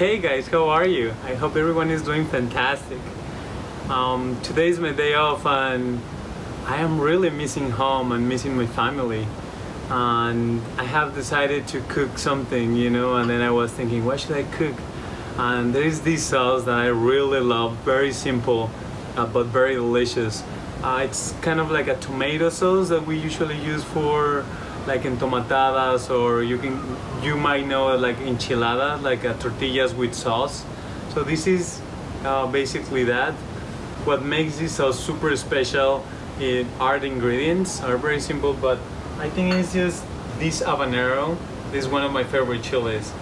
Hey guys, how are you? I hope everyone is doing fantastic. Today is my day off and I am really missing home and missing my family. And I have decided to cook something, and then I was thinking, what should I cook? And there is this sauce that I really love, very simple, but very delicious. It's kind of like a tomato sauce that we usually use for like entomatadas, or you might know like enchiladas, like tortillas with sauce. So this is basically that. What makes this sauce super special are the ingredients. Are very simple, but I think it's just this habanero. This is one of my favorite chilies.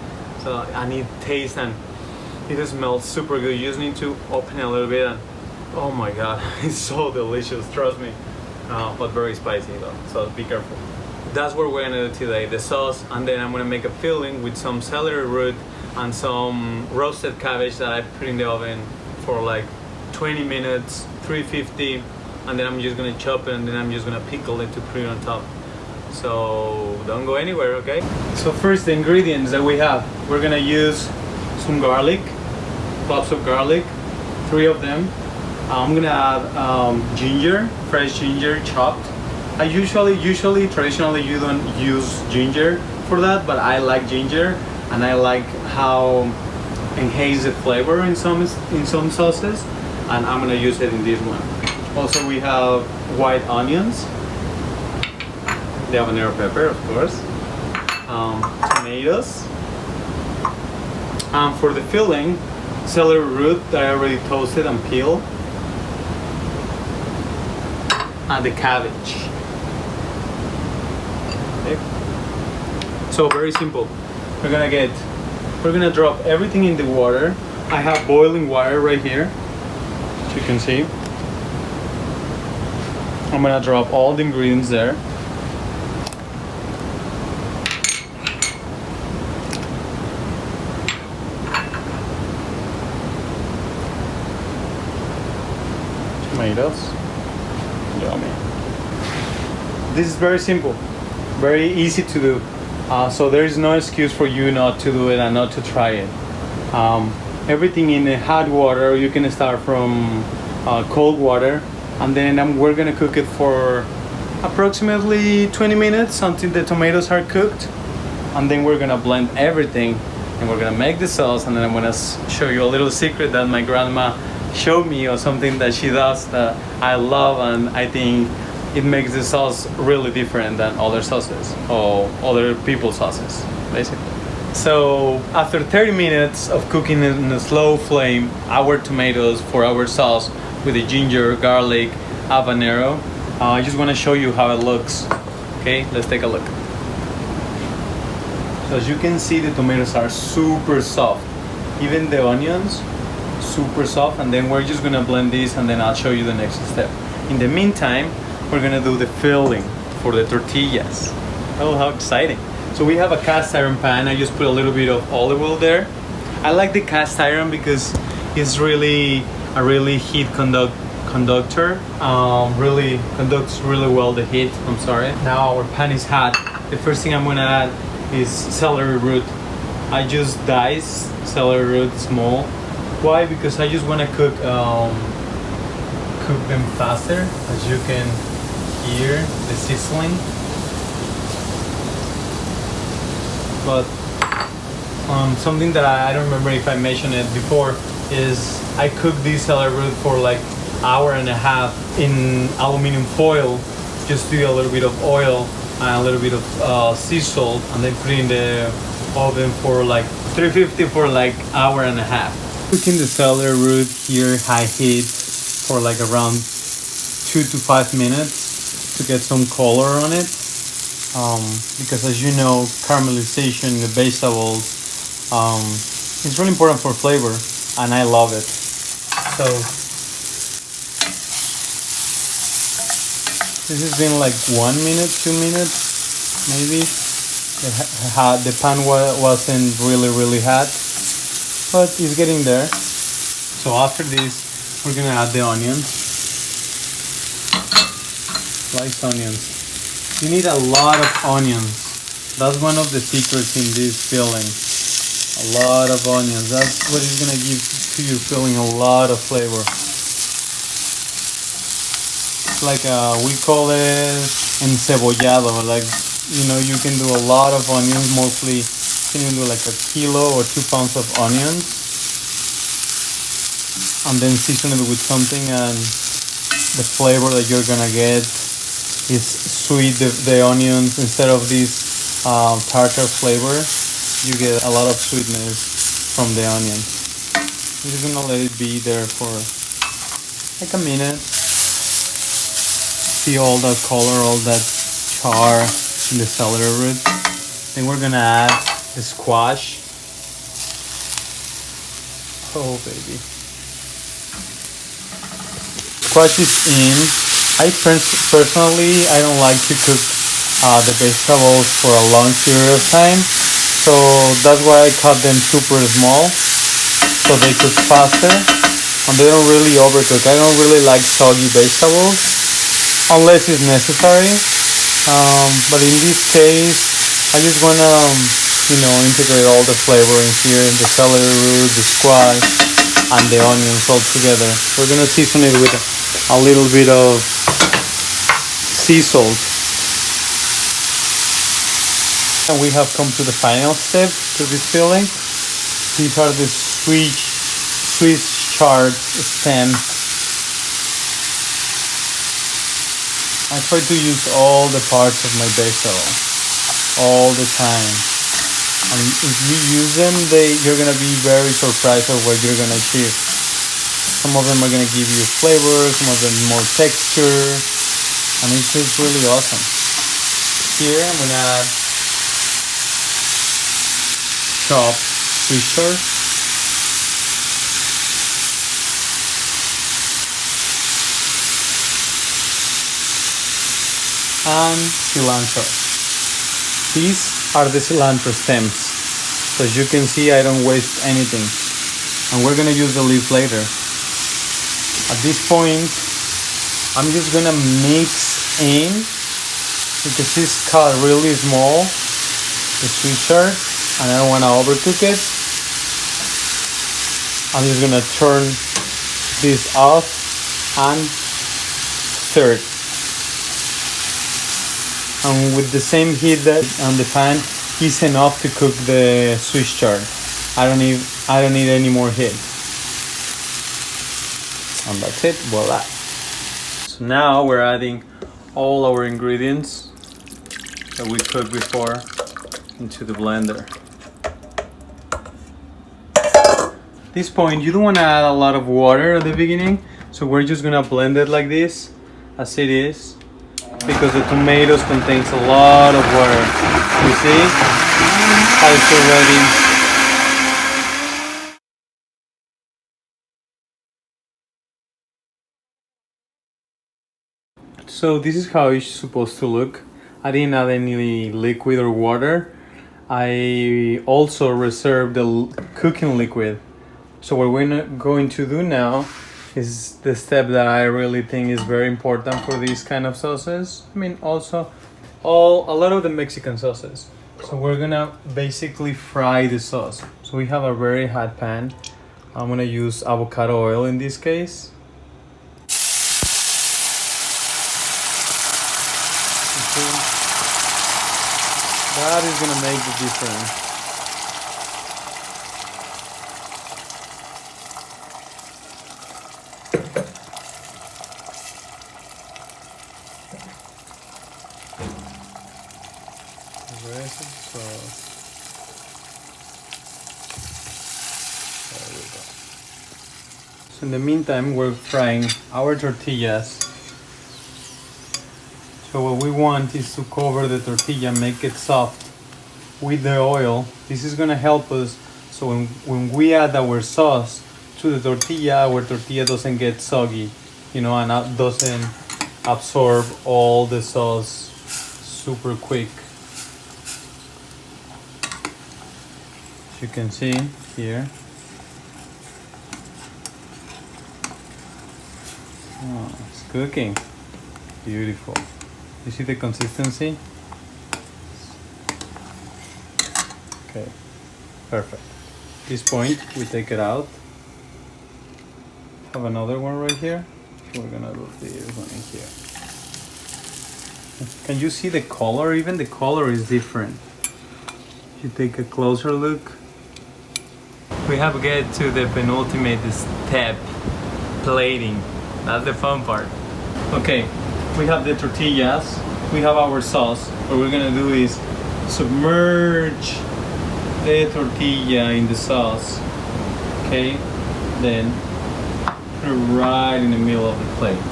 So and it tastes and it smells super good. You just need to open it a little bit and oh my god, it's so delicious, trust me. But very spicy though, so be careful. That's what we're gonna do today, the sauce, and then I'm gonna make a filling with some celery root and some roasted cabbage that I put in the oven for like 20 minutes, 350, and then I'm just gonna chop it and then I'm just gonna pickle it to put it on top. So don't go anywhere, okay? So first, the ingredients that we have, we're gonna use some garlic, cloves of garlic, 3 of them. I'm gonna add ginger, fresh ginger, chopped. I usually, traditionally, you don't use ginger for that, but I like ginger, and I like how enhance the flavor in some sauces, and I'm gonna use it in this one. Also, we have white onions, the Habanero pepper, of course, tomatoes, and for the filling, celery root that I already toasted and peeled, and the cabbage. Okay. So very simple. We're gonna drop everything in the water. I have boiling water right here, as you can see. I'm gonna drop all the ingredients there. Tomatoes. Yummy. This is very simple, very easy to do. So there is no excuse for you not to do it and not to try it. Everything in hot water. You can start from cold water, and then we're gonna cook it for approximately 20 minutes until the tomatoes are cooked, and then we're gonna blend everything and we're gonna make the sauce, and then I'm gonna show you a little secret that my grandma showed me, or something that she does that I love, and I think it makes the sauce really different than other sauces or other people's sauces, basically. So after 30 minutes of cooking in a slow flame our tomatoes for our sauce with the ginger, garlic, habanero, I just want to show you how it looks. Okay, let's take a look. So as you can see, the tomatoes are super soft, even the onions super soft, and then we're just gonna blend this, and then I'll show you the next step. In the meantime, we're gonna do the filling for the tortillas. Oh, how exciting. So we have a cast iron pan. I just put a little bit of olive oil there. I like the cast iron because it's really a heat conductor. Really conducts really well the heat. I'm sorry. Now our pan is hot. The first thing I'm gonna add is celery root. I just dice celery root small. Why? Because I just want to cook them faster. As you can hear the sizzling. But something that I don't remember if I mentioned it before is I cook this celery root for like hour and a half in aluminum foil. Just do a little bit of oil and a little bit of sea salt, and then put it in the oven for like 350 for like hour and a half. Cooking the celery root here high heat for like around 2 to 5 minutes to get some color on it, because as you know, caramelization in the vegetables is really important for flavor, and I love it. So this has been like 1 minute, 2 minutes maybe. The pan wasn't really hot, but it's getting there. So after this, we're gonna add the onions, sliced onions. You need a lot of onions. That's one of the secrets in this filling. A lot of onions. That's what is gonna give to your filling a lot of flavor. It's like we call it encebollado. Like, you know, you can do a lot of onions. Mostly, you can do like a kilo or 2 pounds of onions, and then season it with something, and the flavor that you're gonna get is sweet. The onions, instead of this tartar flavor, you get a lot of sweetness from the onions. I'm just gonna let it be there for like a minute. See all that color, all that char in the celery root. Then we're gonna add the squash. Oh baby. Squash is in. Personally, I don't like to cook the vegetables for a long period of time. So that's why I cut them super small, so they cook faster and they don't really overcook. I don't really like soggy vegetables unless it's necessary. But in this case, I just wanna, integrate all the flavor in here, the celery root, the squash, and the onions all together. We're gonna season it with a little bit of sea salt. And we have come to the final step to this filling. These are the Swiss chard stems. I try to use all the parts of my vegetable all the time. And if you use them, you're gonna be very surprised of what you're gonna achieve. Some of them are gonna give you flavor, some of them more texture, and it's just really awesome. Here I'm gonna add chopped Swiss chard. And cilantro. These are the cilantro stems. So as you can see, I don't waste anything. And we're gonna use the leaves later. At this point, I'm just gonna mix in, because it's cut really small, the Swiss chard, and I don't wanna overcook it. I'm just gonna turn this off and stir it. And with the same heat that on the pan is enough to cook the Swiss chard. I don't need any more heat. And that's it, voila. So now we're adding all our ingredients that we cooked before into the blender. At this point, you don't want to add a lot of water at the beginning, so we're just gonna blend it like this, as it is, because the tomatoes contains a lot of water. You see how it's already. So this is how it's supposed to look. I didn't add any liquid or water. I also reserved the cooking liquid. So what we're going to do now is the step that I really think is very important for these kind of sauces. I mean, also a lot of the Mexican sauces. So we're gonna basically fry the sauce. So we have a very hot pan. I'm gonna use avocado oil in this case. That is gonna make the difference. The rest of the sauce. There we go. So in the meantime, we're frying our tortillas. So what we want is to cover the tortilla, make it soft with the oil. This is gonna help us, so when we add our sauce to the tortilla, our tortilla doesn't get soggy, and doesn't absorb all the sauce super quick. As you can see here. Oh, it's cooking. Beautiful. You see the consistency? Okay, perfect. this point, we take it out. Have another one right here. We're gonna do this one in here. Can you see the color? Even the color is different. If you take a closer look. We have get to the penultimate step, plating. That's the fun part. Okay, we have the tortillas. We have our sauce. What we're gonna do is submerge the tortilla in the sauce. Okay, then put it right in the middle of the plate.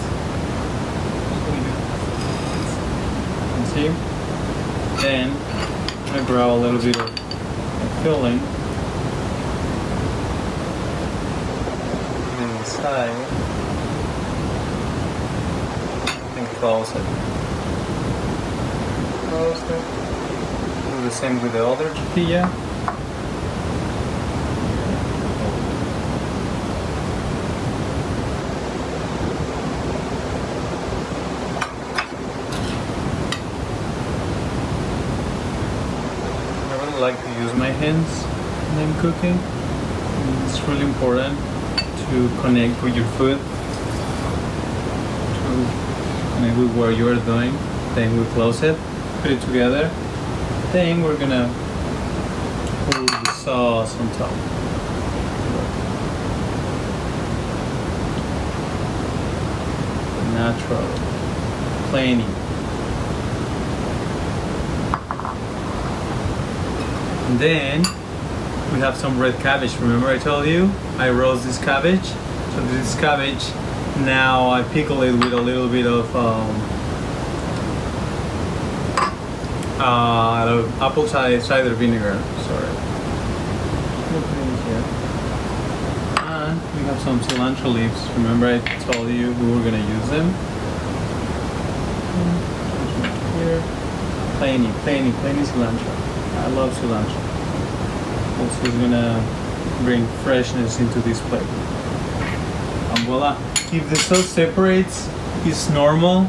See? Then I grab a little bit of filling inside and close it. Close it. Do the same with the other tortilla. I like to use my hands when I'm cooking. It's really important to connect with your food, to connect with what you are doing. Then we close it, put it together. Then we're gonna pour the sauce on top. Natural, plenty. And then we have some red cabbage. Remember I told you I roast this cabbage? So this is cabbage. Now I pickle it with a little bit of apple cider vinegar. Sorry. And we have some cilantro leaves. Remember I told you we were gonna use them. Here. Plenty cilantro. I love cilantro. Also, it's gonna bring freshness into this plate. And voila! If the sauce separates, it's normal.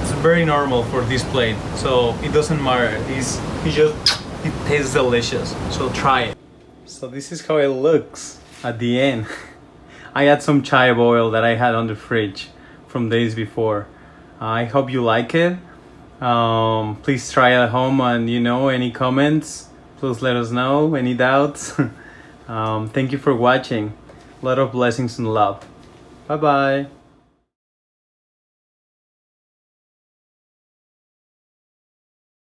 It's very normal for this plate, so it doesn't matter. It tastes delicious. So try it. So this is how it looks at the end. I add some chive oil that I had on the fridge from days before. I hope you like it. Please try it at home, and any comments, please let us know. Any doubts. Thank you for watching. A lot of blessings and love. Bye bye.